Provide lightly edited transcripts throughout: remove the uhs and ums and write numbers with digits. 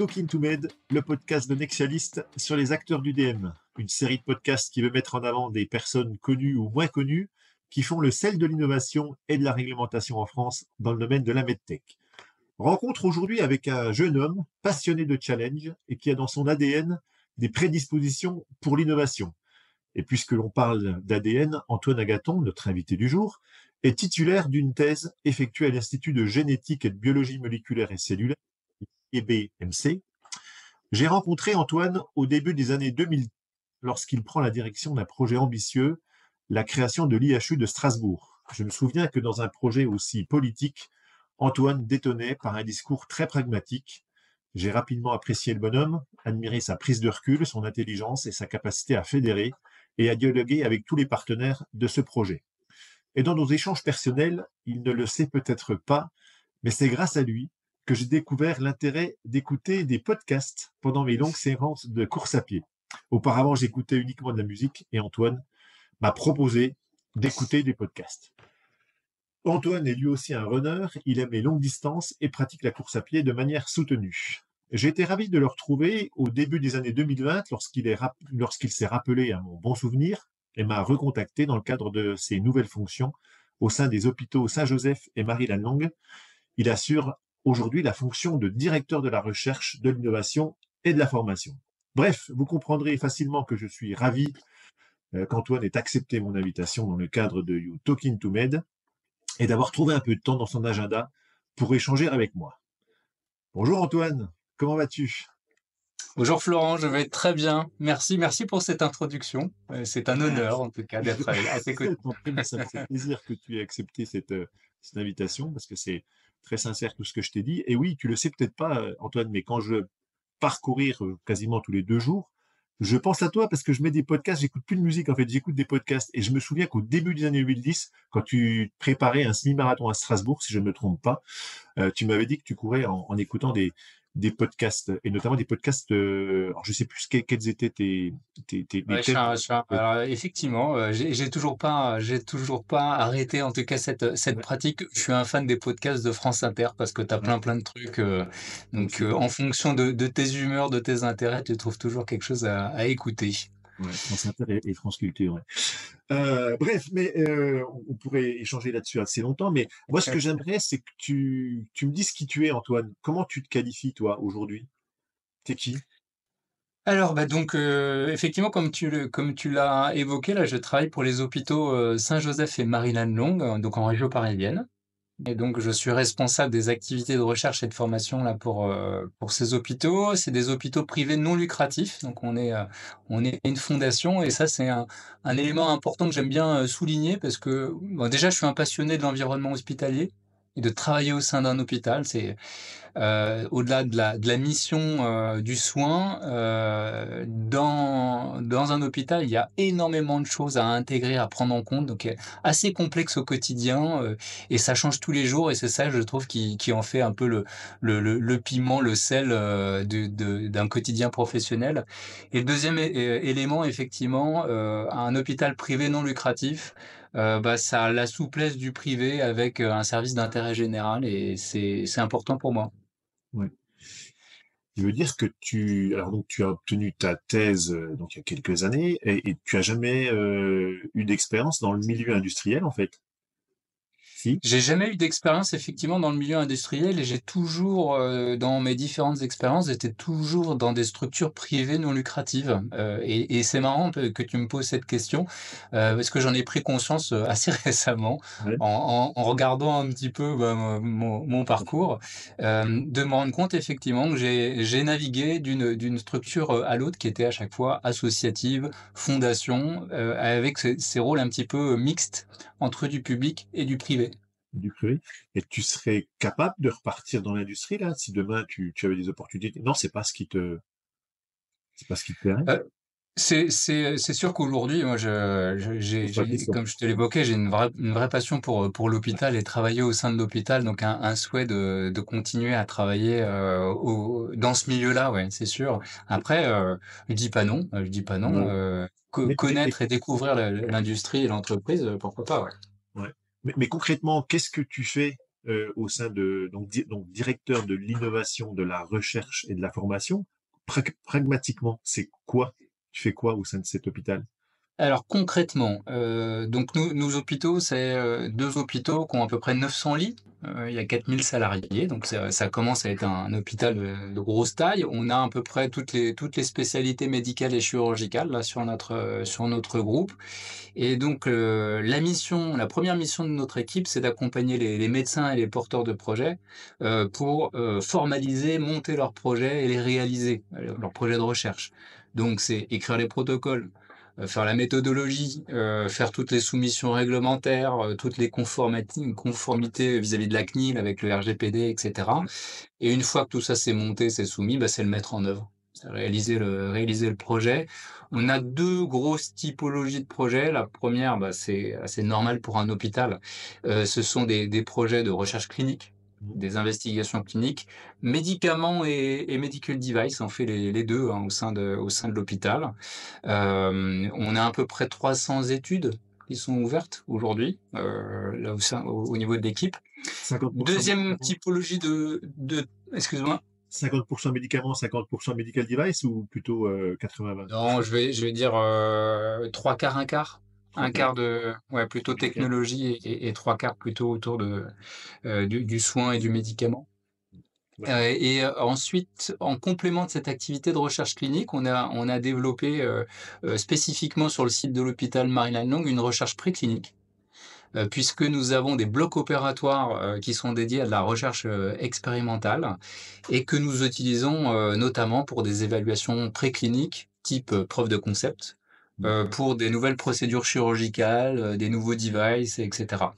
Talking to Med, le podcast de Nexialist sur les acteurs du DM. Une série de podcasts qui veut mettre en avant des personnes connues ou moins connues qui font le sel de l'innovation et de la réglementation en France dans le domaine de la medtech. Rencontre aujourd'hui avec un jeune homme passionné de challenge et qui a dans son ADN des prédispositions pour l'innovation. Et puisque l'on parle d'ADN, Antoine Agaton, notre invité du jour, est titulaire d'une thèse effectuée à l'Institut de génétique et de biologie moléculaire et cellulaire, IBMC. J'ai rencontré Antoine au début des années 2000 lorsqu'il prend la direction d'un projet ambitieux, la création de l'IHU de Strasbourg. Je me souviens que dans un projet aussi politique, Antoine détonnait par un discours très pragmatique. J'ai rapidement apprécié le bonhomme, admiré sa prise de recul, son intelligence et sa capacité à fédérer et à dialoguer avec tous les partenaires de ce projet. Et dans nos échanges personnels, il ne le sait peut-être pas, mais c'est grâce à lui que j'ai découvert l'intérêt d'écouter des podcasts pendant mes longues séances de course à pied. Auparavant, j'écoutais uniquement de la musique et Antoine m'a proposé d'écouter des podcasts. Antoine est lui aussi un runner, il aime les longues distances et pratique la course à pied de manière soutenue. J'ai été ravi de le retrouver au début des années 2020 lorsqu'il s'est rappelé à mon bon souvenir et m'a recontacté dans le cadre de ses nouvelles fonctions au sein des hôpitaux Saint-Joseph et Marie-Lannelongue. Il assure aujourd'hui la fonction de directeur de la recherche, de l'innovation et de la formation. Bref, vous comprendrez facilement que je suis ravi qu'Antoine ait accepté mon invitation dans le cadre de You Talking to Med et d'avoir trouvé un peu de temps dans son agenda pour échanger avec moi. Bonjour Antoine, comment vas-tu ? Bonjour Florent, je vais très bien. Merci pour cette introduction. C'est un honneur en tout cas d'être à tes côtés. Ça me fait plaisir que tu aies accepté cette invitation parce que c'est très sincère tout ce que je t'ai dit. Et oui, tu le sais peut-être pas Antoine, mais quand je parcourir quasiment tous les 2 jours, je pense à toi parce que je mets des podcasts, j'écoute plus de musique en fait, j'écoute des podcasts et je me souviens qu'au début des années 2010, quand tu préparais un semi-marathon à Strasbourg, si je ne me trompe pas, tu m'avais dit que tu courais en écoutant des podcasts et notamment des podcasts. Alors je sais plus quels étaient tes Ouais, thèmes. alors effectivement, j'ai toujours pas arrêté en tout cas cette pratique. Je suis un fan des podcasts de France Inter parce que tu as plein de trucs. Donc en fonction de tes humeurs, de tes intérêts, tu trouves toujours quelque chose à écouter. Ouais, France Inter et France Culture. Ouais. Bref, mais on pourrait échanger là-dessus assez longtemps. Mais moi, ce que j'aimerais, c'est que tu me dises qui tu es, Antoine. Comment tu te qualifies, toi, aujourd'hui ? T'es qui ? Alors donc effectivement comme tu l'as évoqué là, je travaille pour les hôpitaux Saint-Joseph et Marie-Lannelongue, donc en région parisienne. Et donc, je suis responsable des activités de recherche et de formation là pour ces hôpitaux. C'est des hôpitaux privés non lucratifs, donc on est une fondation et ça c'est un élément important que j'aime bien souligner parce que bon, déjà je suis un passionné de l'environnement hospitalier et de travailler au sein d'un hôpital. C'est au-delà de la mission du soin, dans un hôpital, il y a énormément de choses à intégrer, à prendre en compte, donc assez complexe au quotidien, et ça change tous les jours et c'est ça, je trouve, qui en fait un peu le piment, le sel d'un quotidien professionnel. Et le deuxième élément, effectivement, un hôpital privé non lucratif, ça a la souplesse du privé avec un service d'intérêt général et c'est important pour moi. Ouais. Je veux dire que alors donc tu as obtenu ta thèse donc il y a quelques années et tu as jamais eu d'expérience dans le milieu industriel en fait. Si. J'ai jamais eu d'expérience effectivement dans le milieu industriel et j'ai toujours, dans mes différentes expériences, j'étais toujours dans des structures privées non lucratives. Et c'est marrant que tu me poses cette question, parce que j'en ai pris conscience assez récemment Ouais. en regardant un petit peu mon parcours, de me rendre compte effectivement que j'ai navigué d'une structure à l'autre qui était à chaque fois associative, fondation, avec ces rôles un petit peu mixtes entre du public et du privé. Du privé. Et tu serais capable de repartir dans l'industrie là si demain tu avais des opportunités. Non, c'est pas ce qui te plairait. Heu, c'est sûr qu'aujourd'hui, moi, Pose pas de question. comme je te l'évoquais, j'ai une vraie passion pour l'hôpital et travailler au sein de l'hôpital, donc un souhait de continuer à travailler, dans ce milieu-là, ouais, c'est sûr. Après, je dis pas non, Ouais. Mais connaître et découvrir l'industrie et l'entreprise, pourquoi pas, ouais. ouais. Mais concrètement, qu'est-ce que tu fais au sein de donc directeur de l'innovation, de la recherche et de la formation. Pragmatiquement, c'est quoi? Tu fais quoi au sein de cet hôpital? Alors concrètement, donc nos hôpitaux, c'est, 2 hôpitaux qui ont à peu près 900 lits. Il y a 4 000 salariés, donc ça commence à être un hôpital, de grosse taille. On a à peu près toutes les spécialités médicales et chirurgicales là sur notre groupe. Et donc, la première mission de notre équipe, c'est d'accompagner les médecins et les porteurs de projets, pour, formaliser, monter leurs projets et les réaliser, leurs projets de recherche. Donc c'est écrire les protocoles, faire la méthodologie, faire toutes les soumissions réglementaires, toutes les conformités vis-à-vis de la CNIL avec le RGPD et cetera. Et une fois que tout ça c'est monté, c'est soumis, bah, c'est le mettre en œuvre. C'est réaliser le projet. On a 2 grosses typologies de projets. La première, bah, c'est assez normal pour un hôpital. Ce sont des projets de recherche clinique, Mmh. des investigations cliniques, médicaments et medical device. On fait les 2, hein, au sein de l'hôpital. On a à peu près 300 études qui sont ouvertes aujourd'hui, là au niveau de l'équipe. 50% Deuxième médicaments, typologie excuse-moi. 50% médicaments, 50% medical device ou plutôt 80-20? Non, je vais dire, 3/4, un quart. Trois Un quarts, quart de ouais, plutôt médical. technologie et 3/4 plutôt autour du soin et du médicament. D'accord. Ensuite, en complément de cette activité de recherche clinique, on a développé, spécifiquement sur le site de l'hôpital Marie-Lannelongue, une recherche préclinique. Puisque nous avons des blocs opératoires, qui sont dédiés à de la recherche, expérimentale et que nous utilisons, notamment pour des évaluations précliniques type, preuve de concept, Mmh. pour des nouvelles procédures chirurgicales, des nouveaux devices et cetera.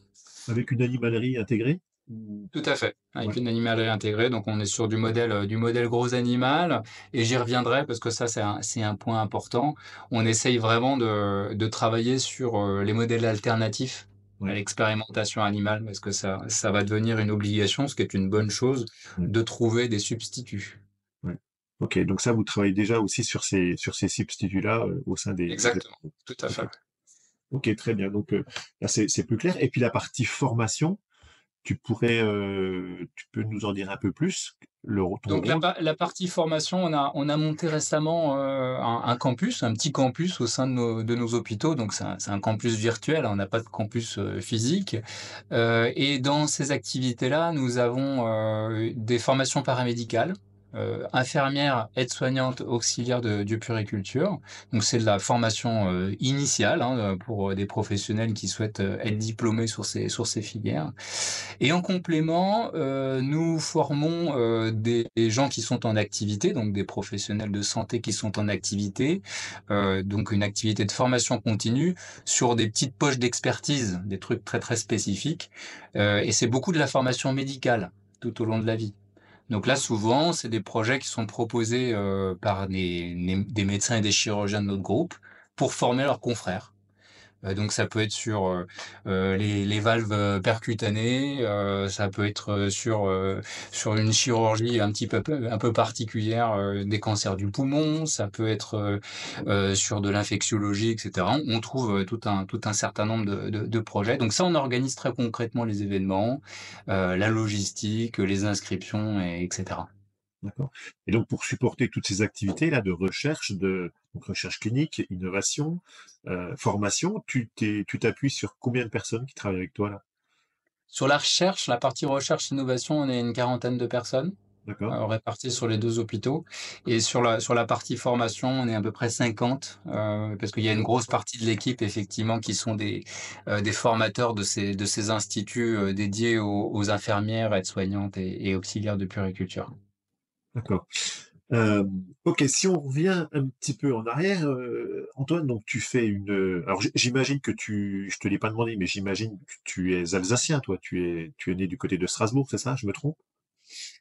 Avec une animalerie intégrée? Ou Tout à fait, avec ouais, une animalerie intégrée, donc on est sur du modèle gros animal et j'y reviendrai parce que ça c'est un point important. On essaye vraiment de travailler sur, les modèles alternatifs à ouais, l'expérimentation animale parce que ça va devenir une obligation, ce qui est une bonne chose, ouais, de trouver des substituts. ouais. OK, donc ça, vous travaillez déjà aussi sur ces substituts-là, au sein des Exactement, tout à OK. fait. OK, très bien. Donc, là, c'est plus clair et puis la partie formation, tu peux nous en dire un peu plus? Ton Donc la rôle? pa la partie formation, on a monté récemment, un campus, un petit campus au sein de nos hôpitaux, donc c'est un campus virtuel, hein, on n'a pas de campus, physique. Et dans ces activités-là, nous avons, des formations paramédicales, infirmières, aides-soignantes, auxiliaires de puériculture. Donc c'est de la formation, initiale, hein, pour, des professionnels qui souhaitent, être diplômés sur ces filières. Et en complément, nous formons, des gens qui sont en activité, donc des professionnels de santé qui sont en activité, donc une activité de formation continue sur des petites poches d'expertise, des trucs très, très spécifiques, et c'est beaucoup de la formation médicale tout au long de la vie. Donc là, souvent, c'est des projets qui sont proposés, par des médecins et des chirurgiens de notre groupe pour former leurs confrères. Donc ça peut être sur, les valves, percutanées, ça peut être, sur une chirurgie un peu particulière, des cancers du poumon, ça peut être, sur de l'infectiologie et cetera. On trouve, tout un certain nombre de projets. Donc ça, on organise très concrètement les événements, la logistique, les inscriptions et etc. D'accord. Et donc pour supporter toutes ces activités-là de recherche, donc recherche clinique, innovation, formation, tu t'appuies sur combien de personnes qui travaillent avec toi là? Sur la recherche, la partie recherche-innovation, on est une quarantaine de personnes. D'accord? Répartis sur les 2 hôpitaux et sur la partie formation, on est à peu près 50, parce qu'il y a une grosse partie de l'équipe effectivement qui sont des formateurs de ces instituts, dédiés aux infirmières, aides-soignantes et auxiliaires de puériculture. D'accord. OK, si on revient un petit peu en arrière, Antoine, donc tu fais alors j'imagine que je te l'ai pas demandé, mais j'imagine que tu es alsacien toi? Tu es né du côté de Strasbourg, c'est ça? Je me trompe?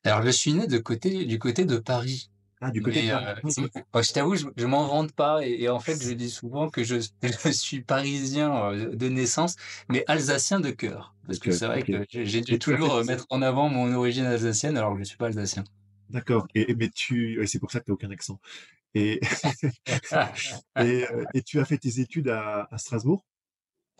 Alors je suis né du côté de Paris, Ah, du côté de mais Paris. Ah, OK. je t'avoue, je m'en vante pas et en fait, je dis souvent que je je suis parisien, de naissance, mais alsacien de cœur. Parce que OK, c'est vrai OK. que j'ai dû Mais tu as fait toujours, mettre en avant mon origine alsacienne alors que je suis pas alsacien. d'accord mais ouais, c'est pour ça que tu as aucun accent et et tu as fait tes études à Strasbourg?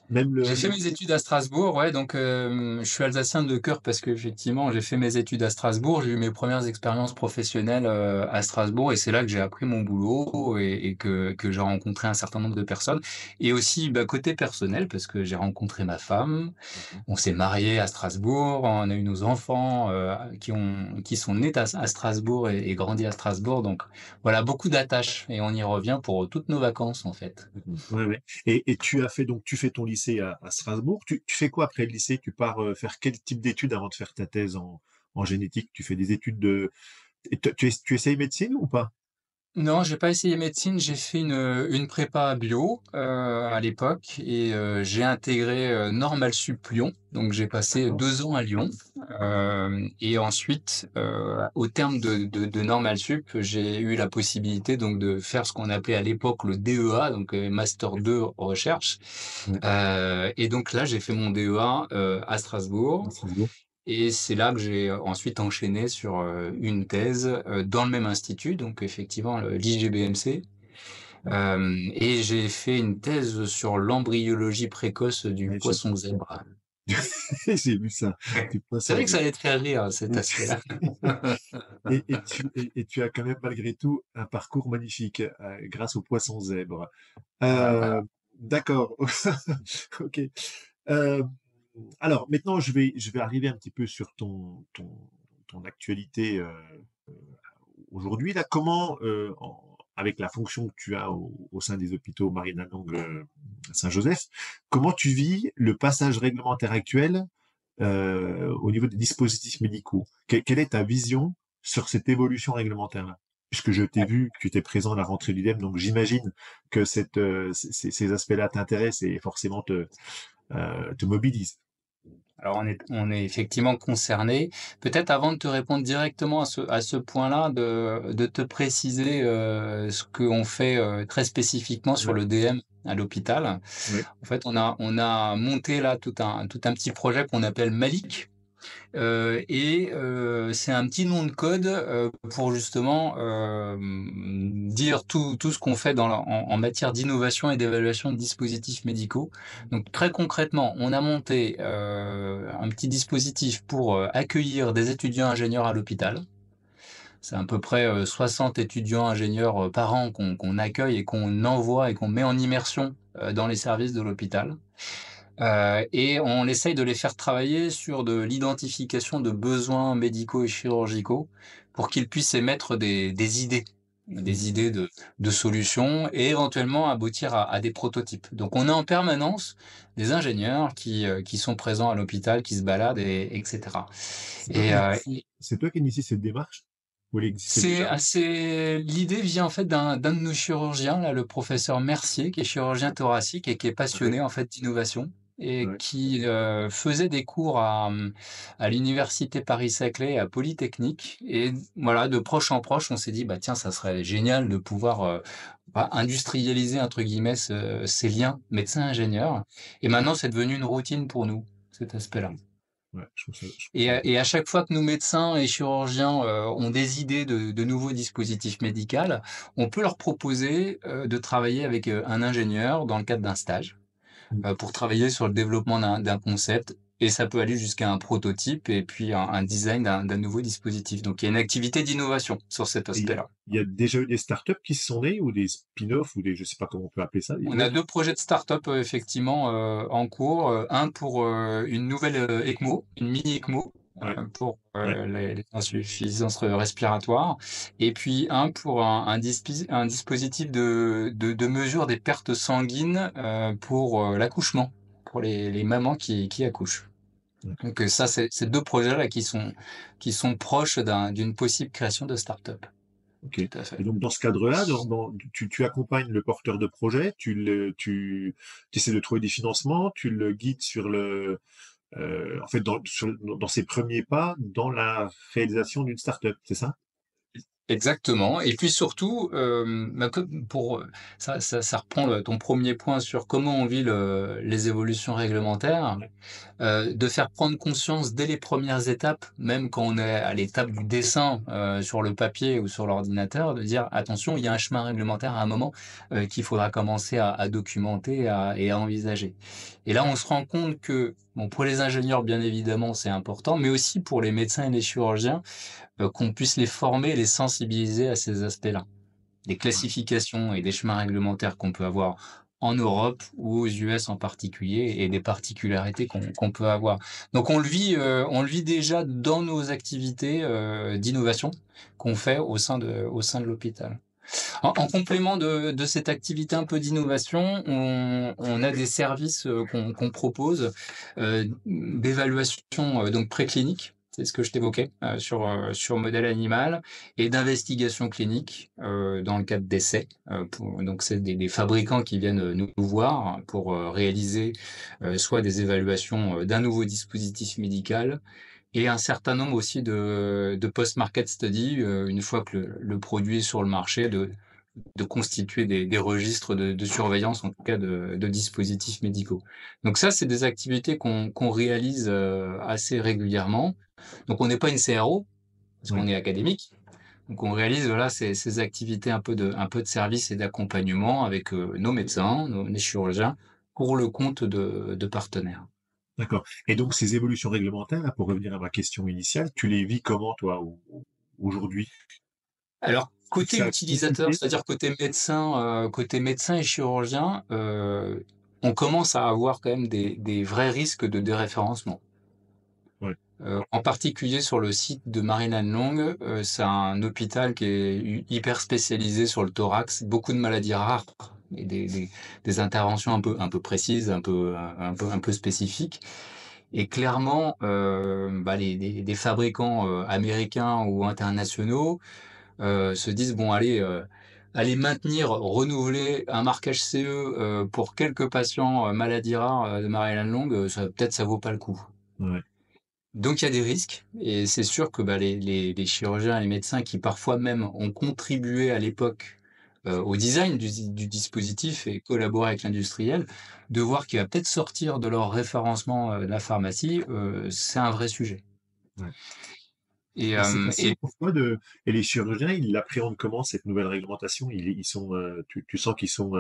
Même J'ai fait le mes études à Strasbourg, ouais, donc je suis alsacien de cœur parce qu'effectivement, j'ai fait mes études à Strasbourg, j'ai eu mes premières expériences professionnelles à Strasbourg et c'est là que j'ai appris mon boulot et que j'ai rencontré un certain nombre de personnes. Et aussi, bah, côté personnel, parce que j'ai rencontré ma femme, Mmh. on s'est mariés à Strasbourg, on a eu nos enfants qui sont nés à Strasbourg et grandis à Strasbourg, donc voilà, beaucoup d'attaches et on y revient pour toutes nos vacances en fait. Ouais, ouais. Et tu fais ton lycée à Strasbourg. Tu fais quoi après le lycée? Tu pars faire quel type d'études avant de faire ta thèse en génétique? Tu fais des études de... et tu essayes médecine ou pas? Non, j'ai pas essayé médecine, j'ai fait une prépa bio, à l'époque et j'ai intégré, Normale Sup Lyon. Donc j'ai passé D'accord. 2 ans à Lyon, et ensuite, au terme de Normale Sup, j'ai eu la possibilité donc de faire ce qu'on appelait à l'époque le DEA, donc master 2 recherche, Ouais, et donc là, j'ai fait mon DEA, à à Strasbourg Strasbourg. et c'est là que j'ai ensuite enchaîné sur une thèse dans le même institut, donc effectivement l'IGBMC. Et j'ai fait une thèse sur l'embryologie précoce du Ouais, poisson zèbre. j'ai vu ça. Du C'est poisson vrai que ça zèbre. allait te faire rire, cet aspect-là. Et tu as quand même malgré tout un parcours magnifique grâce au poisson zèbre. Voilà. Euh, d'accord. Ok. Euh, alors maintenant, je vais arriver un petit peu sur ton actualité aujourd'hui. Là, comment, avec la fonction que tu as au sein des hôpitaux Marine-Langue Saint-Joseph, comment tu vis le passage réglementaire actuel au niveau des dispositifs médicaux? Quelle est ta vision sur cette évolution réglementaire-là? Puisque je t'ai vu, que tu étais présent à la rentrée du DEM, donc j'imagine que ces aspects-là t'intéressent et forcément te mobilisent. Alors on est effectivement concerné. Peut-être avant de te répondre directement à ce point-là, de te préciser ce qu'on fait très spécifiquement sur Ouais, le DM à l'hôpital. ouais, En fait, on a monté là tout un petit projet qu'on appelle Malik. C'est un petit nom de code pour justement dire tout ce qu'on fait en matière d'innovation et d'évaluation de dispositifs médicaux. Donc très concrètement, on a monté un petit dispositif pour accueillir des étudiants ingénieurs à l'hôpital. C'est à peu près 60 étudiants ingénieurs par an qu'on accueille et qu'on envoie et qu'on met en immersion dans les services de l'hôpital. Et on essaye de les faire travailler sur de l'identification de besoins médicaux et chirurgicaux pour qu'ils puissent émettre mm, des idées de solutions et éventuellement aboutir à des prototypes. Donc on a en permanence des ingénieurs qui sont présents à l'hôpital, qui se baladent etc. c'est toi qui Et, initie, c'est toi qui initie cette démarche? Ou elle existait c'est déjà? assez. L'idée vient en fait d'un de nos chirurgiens, là, le professeur Mercier, qui est chirurgien thoracique et qui est Ouais, passionné en fait d'innovation et ouais. qui faisait des cours à l'université Paris-Saclay et à Polytechnique. Et voilà, de proche en proche, on s'est dit bah tiens, ça serait génial de pouvoir bah, industrialiser entre guillemets ces liens médecin-ingénieur. Et maintenant, c'est devenu une routine pour nous, cet aspect-là. Ouais, je trouve ça Et à chaque fois que nous, médecins et chirurgiens, ont des idées de nouveaux dispositifs médicaux, on peut leur proposer, de travailler avec, un ingénieur dans le cadre d'un stage, mm. pour travailler sur le développement d'un concept et ça peut aller jusqu'à un prototype et puis un design d'un nouveau dispositif. Donc il y a une activité d'innovation sur cet Et aspect-là. il y a déjà eu des startups qui se sont nées ou des spin-offs ou des, je sais pas comment on peut appeler ça. On Ouais, a 2 projets de start-up, effectivement, en cours, un pour, une nouvelle, ECMO, une mini ECMO, ouais, pour, ouais. les insuffisances respiratoires et puis un pour un dispositif de mesure des pertes sanguines, pour, l'accouchement, pour les mamans qui accouchent. D'accord. Donc, ça, c'est 2 projets-là qui sont proches d'une possible création de start-up. Ok. Tout à Et fait. donc dans ce cadre-là, tu accompagnes le porteur de projet, tu essaies de trouver des financements, tu le guides sur en fait, dans ses premiers pas dans la réalisation d'une startup, c'est ça? Exactement et puis surtout, comme pour, ça reprend ton premier point sur comment on vit les évolutions réglementaires, de faire prendre conscience dès les premières étapes, même quand on est à l'étape du dessin, sur le papier ou sur l'ordinateur, de dire: «Attention, il y a un chemin réglementaire à un moment, qu'il faudra commencer à documenter et à envisager» et là, on se rend compte que, bon, pour les ingénieurs, bien évidemment, c'est important, mais aussi pour les médecins et les chirurgiens, qu'on puisse les former, les sensibiliser à ces aspects-là. Des classifications et des chemins réglementaires qu'on peut avoir en Europe ou aux US en particulier et des particularités qu'on peut avoir. Donc on le vit déjà dans nos activités, d'innovation qu'on fait au sein de l'hôpital. En complément de cette activité un peu d'innovation, on a des services, qu'on propose, d'évaluation, donc préclinique, c'est ce que je t'évoquais, sur modèle animal et d'investigation clinique, dans le cadre d'essais, donc c'est des fabricants qui viennent, nous voir pour, réaliser, soit des évaluations, d'un nouveau dispositif médical et un certain nombre aussi de post-market study, une fois que le produit est sur le marché, de constituer des registres de surveillance, en tout cas de dispositifs médicaux. Donc ça, c'est des activités qu'on réalise assez régulièrement. Donc on n'est pas une CRO, parce Oui. qu'on est académique. Donc on réalise voilà, ces activités un peu de service et d'accompagnement avec nos médecins, les chirurgiens, pour le compte de partenaires. D'accord. Et donc, ces évolutions réglementaires, là, pour revenir à ma question initiale, tu les vis comment, toi, aujourd'hui? Alors, côté Ça a utilisateur, consulté? c'est-à-dire côté médecin et chirurgien, on commence à avoir quand même des vrais risques de déréférencement. Ouais. En particulier sur le site de Marie-Lane Long, c'est un hôpital qui est hyper spécialisé sur le thorax, beaucoup de maladies rares et des interventions un peu précises, un peu spécifiques. Et clairement, bah, les fabricants américains ou internationaux se disent bon allez aller maintenir, renouveler un marquage CE pour quelques patients maladies rares de Marie-Lane Long, ça vaut pas le coup. Ouais. Donc il y a des risques et c'est sûr que bah, les chirurgiens et les médecins qui parfois même ont contribué à l'époque au design du dispositif et collaboré avec l'industriel, de voir qu'il va peut-être sortir de leur référencement de la pharmacie, c'est un vrai sujet. Ouais. Et, Et c'est facile et pour toi de... Et les chirurgiens, ils l'appréhendent comment, cette nouvelle réglementation? Ils sont, tu sens qu'ils sont,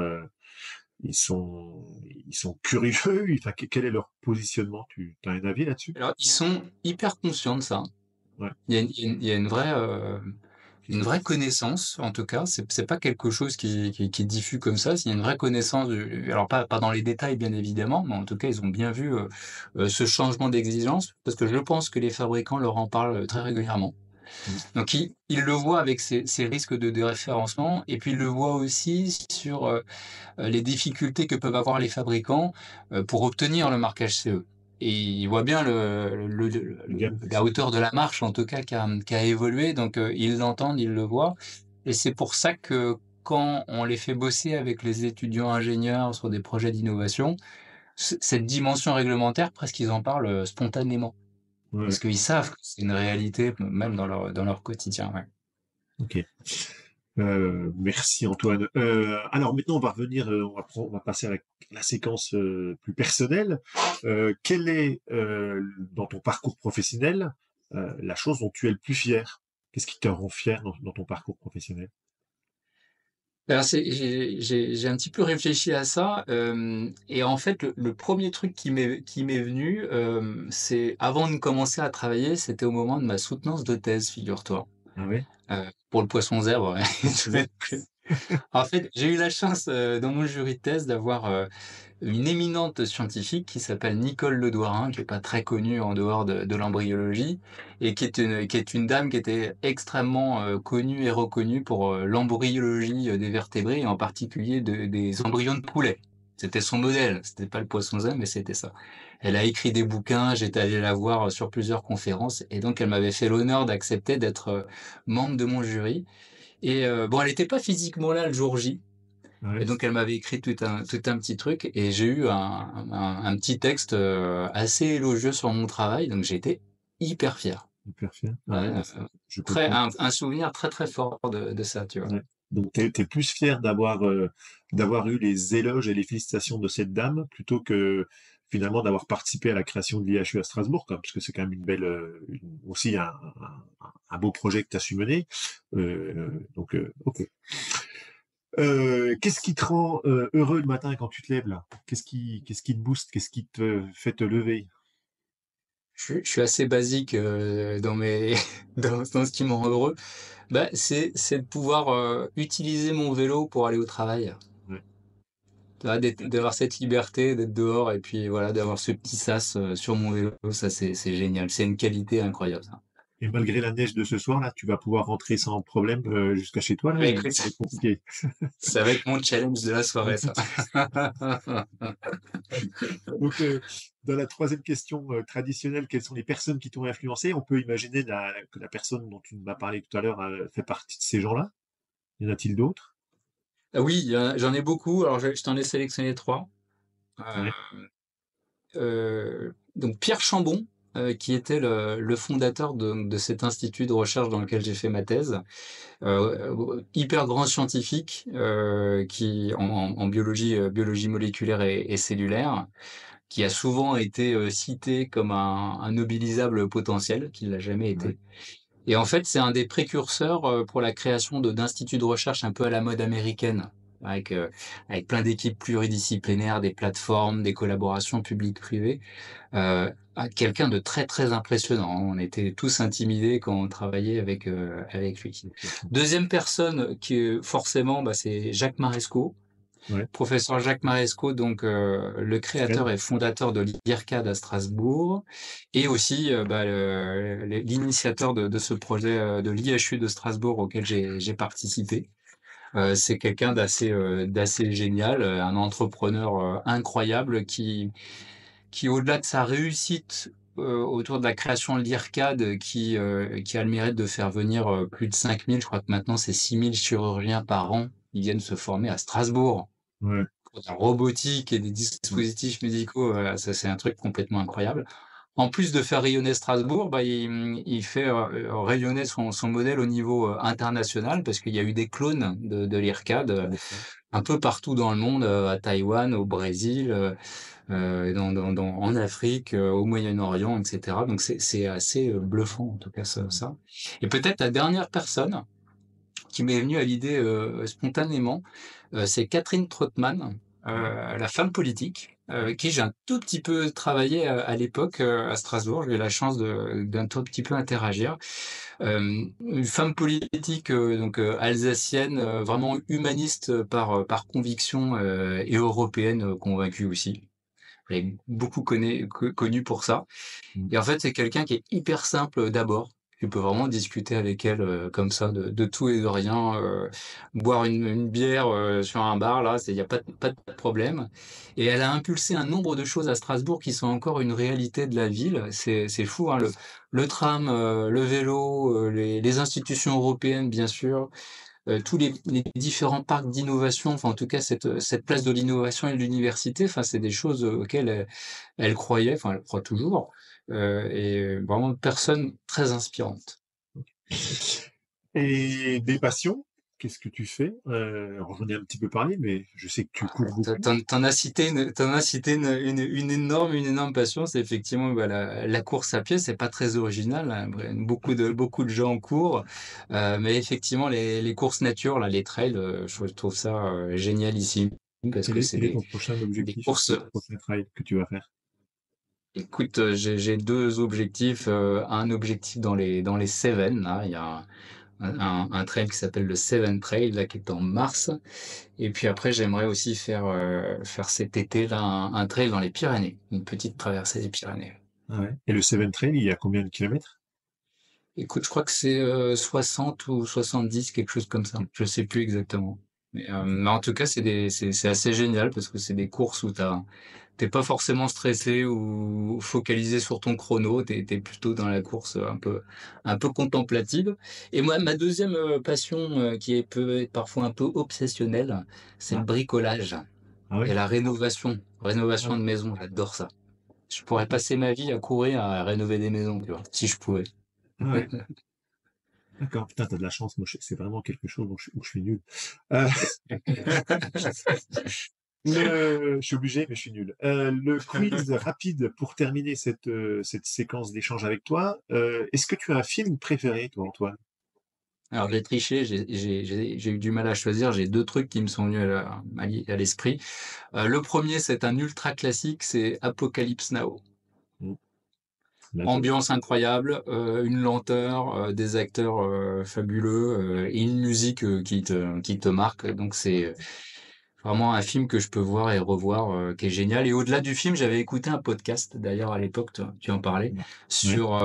ils sont curieux. Enfin, quel est leur positionnement? Tu as un avis là-dessus? alors ils sont hyper conscients de ça. Ouais. Il y a une vraie connaissance, en tout cas, c'est pas quelque chose qui est diffus comme ça, il y a une vraie connaissance alors pas dans les détails bien évidemment, mais en tout cas ils ont bien vu, ce changement d'exigence, parce que je pense que les fabricants leur en parlent très régulièrement. Mm. Donc ils le voient avec ces risques de déréférencement et puis ils le voient aussi sur, les difficultés que peuvent avoir les fabricants, pour obtenir le marquage CE. Et ils voient bien Le gap. la hauteur de la marche, en tout cas, qui a évolué, donc ils l'entendent, ils le voient. Et c'est pour ça que quand on les fait bosser avec les étudiants ingénieurs sur des projets d'innovation, cette dimension réglementaire, presque ils en parlent spontanément. Ouais. Parce qu'ils savent que c'est une réalité, même dans leur quotidien. Ouais. Ok. Merci Antoine. Alors maintenant, on va revenir, on va passer à la séquence plus personnelle. Quelle est, dans ton parcours professionnel, la chose dont tu es le plus fier? Qu'est-ce qui te rend fier dans ton parcours professionnel? Alors j'ai un petit peu réfléchi à ça, et en fait le 1er truc qui m'est venu, c'est avant de commencer à travailler, c'était au moment de ma soutenance de thèse, figure-toi, Ah ouais? pour le poisson zèbre, ouais. En fait, j'ai eu la chance, dans mon jury de thèse d'avoir, une éminente scientifique qui s'appelle Nicole Ledouarin, qui est pas très connue en dehors de l'embryologie et qui est une dame qui était extrêmement connue et reconnue pour l'embryologie des vertébrés et en particulier des embryons de poulet. C'était son modèle, c'était pas le poisson zen, mais c'était ça. Elle a écrit des bouquins, j'étais allé la voir sur plusieurs conférences et donc elle m'avait fait l'honneur d'accepter d'être membre de mon jury. Et bon, elle n'était pas physiquement là le jour J, Ah et ouais? donc elle m'avait écrit tout un petit truc et j'ai eu un petit texte assez élogieux sur mon travail, donc j'ai été hyper fier. Hyper fier. Ah ouais, Euh, bah, je comprends. un souvenir très très fort de ça, tu vois. Ouais. Donc, t'es plus fier d'avoir eu les éloges et les félicitations de cette dame plutôt que finalement d'avoir participé à la création de l'IHU à Strasbourg, quoi, parce que c'est quand même une belle, aussi un beau projet que tu as su mener. Donc, ok. Qu'est-ce qui te rend heureux le matin quand tu te lèves là? Qu'est-ce qui te booste? Qu'est-ce qui te fait te lever? Je suis assez basique dans mes dans ce qui me rend heureux. Bah, c'est de pouvoir utiliser mon vélo pour aller au travail. Ouais. Tu vois, d'avoir cette liberté d'être dehors et puis voilà, d'avoir ce petit sas sur mon vélo, ça c'est génial. C'est une qualité incroyable, ça. Et malgré la neige de ce soir là, tu vas pouvoir rentrer sans problème jusqu'à chez toi là, Bah, ou écoute, ça va être compliqué? ça va être mon challenge de la soirée, ça. Donc, dans la troisième question traditionnelle, quelles sont les personnes qui t'ont influencé? On peut imaginer que la personne dont tu m'as parlé tout à l'heure fait partie de ces gens-là. Y en a-t-il d'autres? Ah oui, j'en ai beaucoup. Alors je t'en ai sélectionné trois. Euh, Ouais, donc Pierre Chambon, qui était le fondateur de cet institut de recherche dans lequel j'ai fait ma thèse, hyper grand scientifique qui en biologie, biologie moléculaire et cellulaire, qui a souvent été cité comme un nobilisable potentiel, qui l'a jamais ouais, été. Et en fait, c'est un des précurseurs pour la création d'instituts de recherche un peu à la mode américaine, avec, euh, avec plein d'équipes pluridisciplinaires, des plateformes, des collaborations publiques-privées. Quelqu'un de très très impressionnant. On était tous intimidés quand on travaillait avec lui. Pierre Champ. Deuxième personne qui forcément, bah, c'est Jacques Maresco, Ouais, professeur Jacques Maresco, donc le créateur Ken. et fondateur de l'IRCAD à Strasbourg, et aussi bah, l'initiateur de ce projet de l'IHU de Strasbourg auquel j'ai participé. C'est quelqu'un d'assez génial, un entrepreneur incroyable qui au-delà de sa réussite autour de la création de l'IRCAD, qui a le mérite de faire venir plus de 5000, je crois que maintenant c'est 6000 chirurgiens par an, ils viennent se former à Strasbourg. Ouais, La robotique et des ouais, dispositifs médicaux, ça c'est un truc complètement incroyable. En plus de faire rayonner Strasbourg, bah, il fait rayonner son modèle au niveau international parce qu'il y a eu des clones de l'IRCAD d'accord. un peu partout dans le monde, à Taïwan, au Brésil, en Afrique, au Moyen-Orient, etc. Donc c'est assez bluffant en tout cas Ouais, ça. Et peut-être la dernière personne qui m'est venue à l'idée spontanément, c'est Catherine Trottmann, ouais, la femme politique, ouais, avec qui j'ai un tout petit peu travaillé à l'époque à Strasbourg. J'ai eu la chance d'un tout petit peu interagir. Une femme politique alsacienne, vraiment humaniste par conviction et européenne convaincue aussi. J'ai beaucoup connu pour ça. mm, Et en fait, c'est quelqu'un qui est hyper simple d'abord. Tu peux vraiment discuter avec elle comme ça, de tout et de rien. Boire une bière sur un bar, là, il n'y a pas de problème. Et elle a impulsé un nombre de choses à Strasbourg qui sont encore une réalité de la ville. C'est fou, hein, le tram, le vélo, les institutions européennes, bien sûr, tous les différents parcs d'innovation, enfin en tout cas cette place de l'innovation et de l'université, enfin c'est des choses auxquelles elle croyait, enfin elle croit toujours, et vraiment une personne très inspirante. Et des passions, qu'est-ce que tu fais? Alors, j'en ai un petit peu parlé, mais je sais que tu cours beaucoup. T'en as cité une énorme passion, c'est effectivement bah, la course à pied, c'est pas très original, hein, beaucoup de gens courent, mais effectivement les courses nature, là, les trails, je trouve ça génialissime parce Quel que est, c'est quel est ton prochain des objectif, courses. ton prochain trail que tu vas faire? Écoute, j'ai deux objectifs. Un objectif dans les Cévennes, là, il y a un trail qui s'appelle le Seven Trail, là, qui est en mars. Et puis après, j'aimerais aussi faire cet été, là, un trail dans les Pyrénées, une petite traversée des Pyrénées. Ah ouais. Et le Seven Trail, il y a combien de kilomètres? Écoute, je crois que c'est 60 ou 70, quelque chose comme ça. Ok, Je sais plus exactement. ok. Mais en tout cas, c'est assez génial parce que c'est des courses où t'es pas forcément stressé ou focalisé sur ton chrono. T'es plutôt dans la course un peu contemplative. Et moi, ma deuxième passion, peut être parfois un peu obsessionnelle, c'est le Ah, bricolage ah et ouais? la Ah rénovation ouais. de maison. J'adore ça. Je pourrais Ok. passer ma vie à courir à rénover des maisons, tu vois, si je pouvais. Ah ouais, d'accord. Putain, t'as de la chance. Moi, c'est vraiment quelque chose où je suis nul. Euh, je suis obligé, mais je suis nul. Le quiz rapide pour terminer cette séquence d'échange avec toi. Est-ce que tu as un film préféré, toi, Antoine? Alors j'ai triché, j'ai eu du mal à choisir, j'ai 2 trucs qui me sont venus à l'esprit. Le premier, c'est un ultra classique, c'est Apocalypse Now. Hmm. Là, Ambiance incroyable, une lenteur, des acteurs, fabuleux, et une musique, qui te marque. Donc c'est vraiment un film que je peux voir et revoir, qui est génial. Et au-delà du film, j'avais écouté un podcast, d'ailleurs à l'époque, tu en parlais, ouais, sur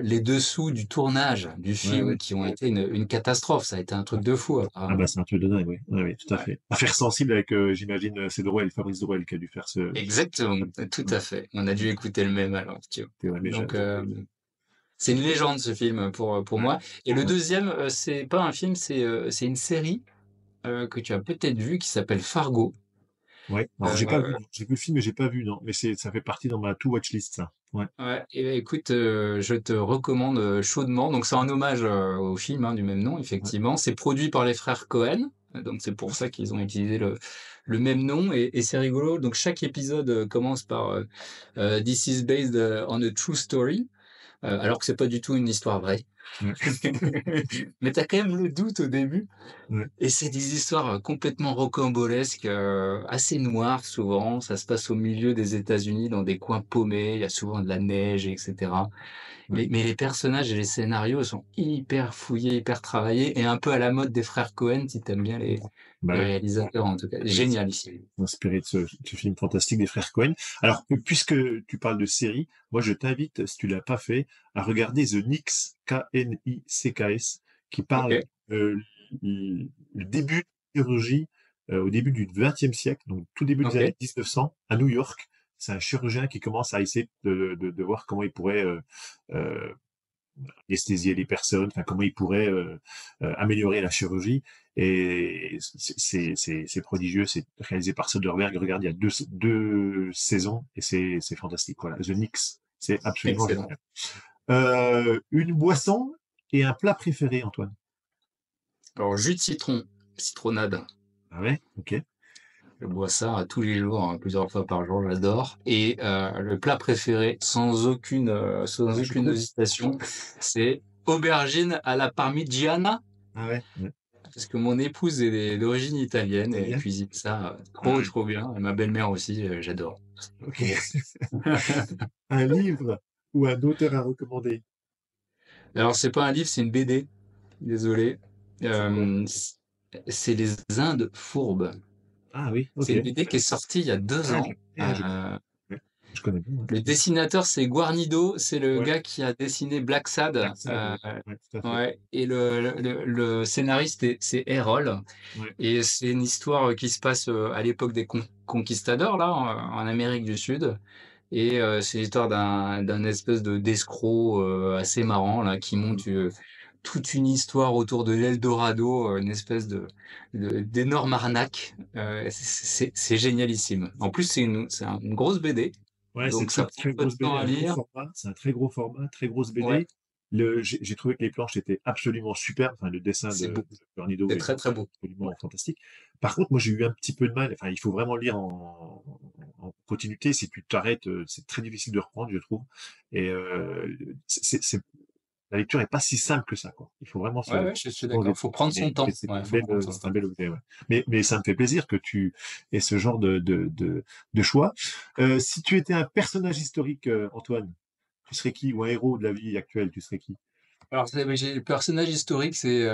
les dessous du tournage du ouais, film ouais. qui ont été une catastrophe. Ça a été un truc de fou Ah bah apparemment. c'est un truc de dingue, oui. Ouais, oui, tout à Ouais. fait. Affaire sensible avec, j'imagine, c'est Drouel, Fabrice Drouel qui a dû faire ce. Exactement, tout Ouais, à fait. On a dû écouter le même alors, tu vois. c'est vrai, mais Donc c'est une légende ce film pour ouais, moi. Et le ouais. deuxième, c'est pas un film, c'est une série que tu as peut-être vue qui s'appelle Fargo. Ouais. Alors j'ai pas vu, Euh, non. J'ai vu le film, mais j'ai pas vu, non. Mais ça fait partie dans ma to watch list, ça. Ouais. Ouais, et ben, écoute, je te recommande chaudement. Donc c'est un hommage au film hein, du même nom, Ouais. effectivement. C'est produit par les frères Cohen, donc c'est pour ça qu'ils ont utilisé le même nom et c'est rigolo. Donc chaque épisode commence par This is based on a true story, alors que c'est pas du tout une histoire vraie. Ouais. Mais t'as quand même le doute au début. Ouais. Et c'est des histoires complètement rocambolesques, assez noires souvent. Ça se passe au milieu des États-Unis, dans des coins paumés. Il y a souvent de la neige, etc. Ouais. Mais les personnages et les scénarios sont hyper fouillés, hyper travaillés et un peu à la mode des frères Cohen, si t'aimes bien Bah les oui. réalisateurs en tout cas. Génial ici. Inspiré de ce film fantastique des frères Cohen. Alors, puisque tu parles de série, moi je t'invite, si tu l'as pas fait, à regarder The Knicks, Knicks, qui Ok, parle le début de la chirurgie au début du XXe siècle, donc tout début des ok, années 1900, à New York. C'est un chirurgien qui commence à essayer de voir comment il pourrait euh, anesthésier les personnes, enfin comment il pourrait améliorer la chirurgie. Et c'est prodigieux, c'est réalisé par Soderbergh. Regarde, il y a deux saisons et c'est fantastique. Voilà, The Knicks, c'est absolument excellent. génial. Une boisson et un plat préféré, Antoine. Alors jus de citron, citronnade. Ah ouais, ok. Je bois ça tous les jours, hein, plusieurs fois par jour, j'adore. Et le plat préféré, sans La aucune choucroute. hésitation, c'est aubergine à la parmigiana. Ah ouais, ouais. Parce que mon épouse est d'origine italienne et elle Italien. cuisine ça Ah trop, ouais, trop bien. Et ma belle-mère aussi, j'adore. ok. Trop bon. Un livre ou un auteur à recommander. Alors, c'est pas un livre, c'est une BD. Désolé. C'est quoi? C'est Les Indes fourbes. Ah oui, C'est ok. une BD qui est sortie il y a 2 ans. Ouais, je connais bien. Le dessinateur, c'est Guarnido. C'est le Ouais, gars qui a dessiné Black Sad. Black Sad, ouais. Ouais, tout à fait. Ouais. Et le scénariste, c'est Errol. Ouais. Et c'est une histoire qui se passe à l'époque des conquistadors, là, en Amérique du Sud. Et c'est l'histoire d'un espèce d'escroc assez marrant, là, qui monte toute une histoire autour de l'Eldorado, une espèce d'énorme arnaque. C'est génialissime. En plus, une grosse BD, Ouais, c'est donc ça prend très peu de grosse temps BD, à un gros lire. format. C'est un très gros format, très grosse Ouais, BD. J'ai trouvé que les planches étaient absolument super. Enfin, le dessin c'est beau. de Bernido C'est est très, très beau. Ouais. absolument fantastique. Par contre, moi, j'ai eu un petit peu de mal. Enfin, il faut vraiment lire en continuité. Si tu t'arrêtes, c'est très difficile de reprendre, je trouve. Et la lecture est pas si simple que ça, quoi. Il faut vraiment Ouais, se ouais, je suis plonger d'accord. Faut dedans. prendre son Mais temps. c'est Ouais, faut prendre son c'est un temps. bel objet, ouais. Mais ça me fait plaisir que tu aies ce genre de choix. Si tu étais un personnage historique, Antoine, tu serais qui? Ou un héros de la vie actuelle, tu serais qui? Alors, le personnage historique, c'est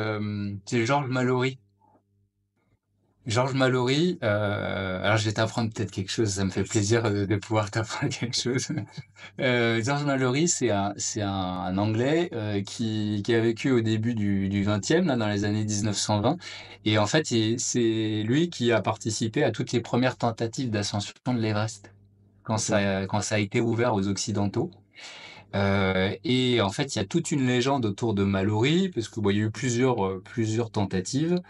Georges Mallory. Georges Mallory, alors je vais t'apprendre peut-être quelque chose, ça me fait Vas-y. plaisir de pouvoir t'apprendre quelque chose. Georges Mallory, c'est un Anglais qui a vécu au début du 20e, là, dans les années 1920. Et en fait, c'est lui qui a participé à toutes les premières tentatives d'ascension de l'Everest, D'accord. quand ça a été ouvert aux Occidentaux. Et en fait, il y a toute une légende autour de Mallory, parce que bon, il y a eu plusieurs tentatives.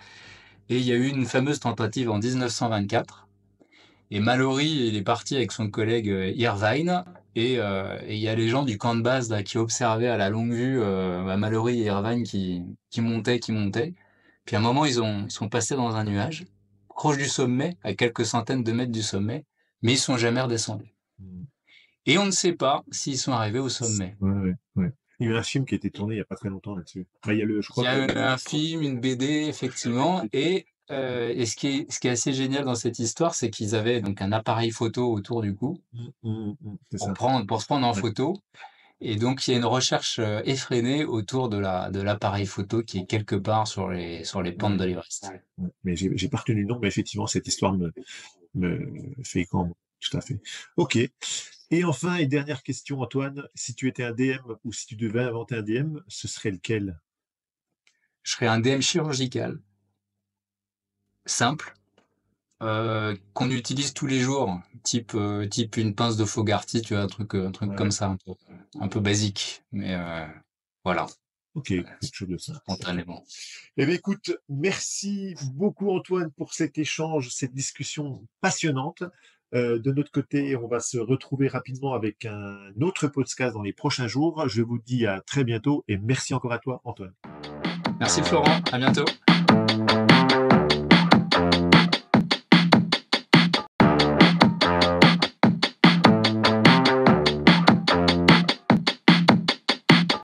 Et il y a eu une fameuse tentative en 1924. Et Mallory, il est parti avec son collègue Irvine. Et il y a les gens du camp de base là, qui observaient à la longue vue Mallory et Irvine qui montaient, qui montaient. Puis à un moment, ils sont passés dans un nuage, proche du sommet, à quelques centaines de mètres du sommet, mais ils sont jamais redescendus. Mm. Et on ne sait pas s'ils sont arrivés au sommet. Ouais, ouais, ouais. Il y a eu un film qui a été tourné il n'y a pas très longtemps là-dessus. Bah, il y a je Il crois y que a un film, une BD, effectivement, et ce qui est assez génial dans cette histoire, c'est qu'ils avaient donc un appareil photo autour du cou c'est ça. pour se prendre en Ouais. photo. Et donc, il y a une recherche effrénée autour de l'appareil photo qui est quelque part sur les pentes de l'Everest. Ouais. Mais j'ai pas retenu le nom, mais effectivement, cette histoire me fait écho. Tout à fait. Ok. Et enfin, et dernière question, Antoine, si tu étais un DM ou si tu devais inventer un DM, ce serait lequel? Je ferais un DM chirurgical, simple, qu'on utilise tous les jours, type une pince de Fogarty, tu vois, un truc Ouais, comme ouais. ça, un peu basique, mais voilà, Ok, quelque chose de ça. spontanément. Eh bien, écoute, merci beaucoup Antoine pour cet échange, cette discussion passionnante. De notre côté, on va se retrouver rapidement avec un autre podcast dans les prochains jours. Je vous dis à très bientôt et merci encore à toi, Antoine. Merci Florent, à bientôt.